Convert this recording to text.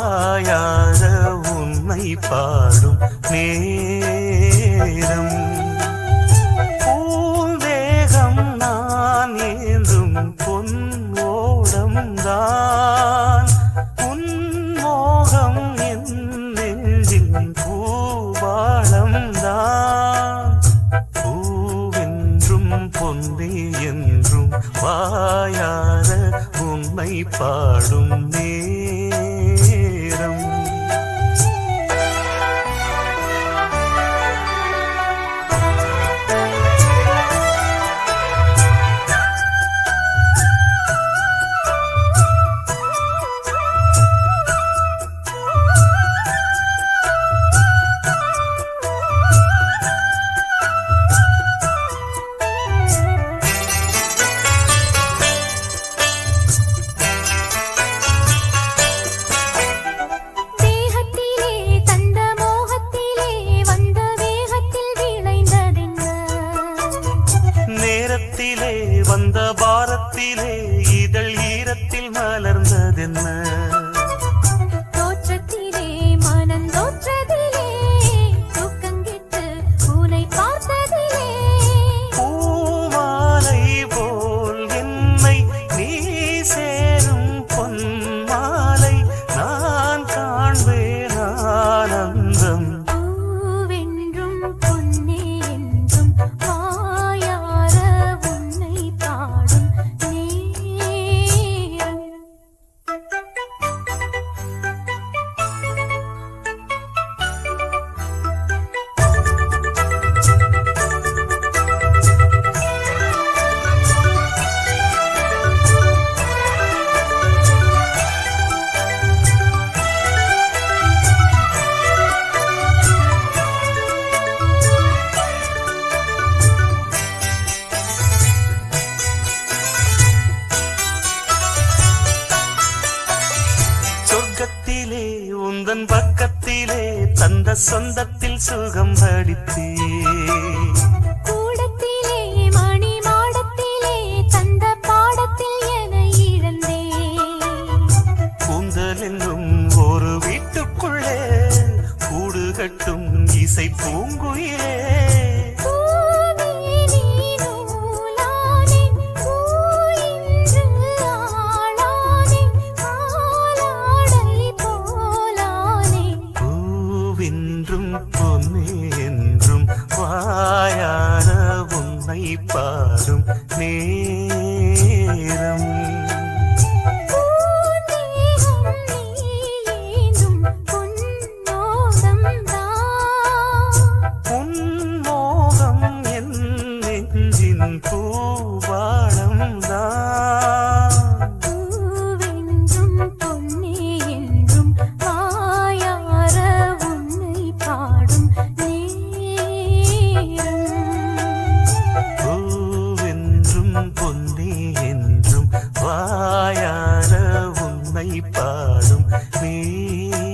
வாயார உன்னை பாடும் நேரம் பூந்தேகம் நான் ஏந்தும் பொன்னோடம்தான் உன்மோகம் என் நெஞ்சின் பூபாளம்தான் பூவென்றும் பொன்னே என்றும் வாயார உன்னை பாடும் நேரம் வந்த பாரத்திலே இதழ் ஈரத்தில் மலர்ந்ததென்ன தோற்றத்திலே மனம் தோற்றதிலே தூக்கங்கிட்டு பூனை பார்த்ததிலே பூமாலை போல் என்னை நீ சேரும் பொன்மாலை நான் காண்பேன் ஆனந்தம் பூவென்றும் பொன்னே என்றும் வாயார உன்னை பாடும் நேரம் சொர்க்கத்திலே உந்தன் பக்கத்திலே தந்த சொந்தத்தில் சுகம் படித்தே கூடத்திலே மணி மாடத்திலே தந்த பாடத்தில் என இழந்தே கூந்தலெங்கும் ஒரு வீட்டுக்குள்ளே கூடு கட்டும் இசை பூங்குயிலே பூவென்றும் பொன்னே என்றும் வாயார உன்னை பாடும் நேரம் உன்மோகம் என் நெஞ்சின் பூபாளம்தான் பூவென்றும் பொன்னே என்றும் வாயார உன்னை பாடும் நேரம் பூவென்றும் பொன்னே என்றும் வாயார உன்னை பாடும் நேரம்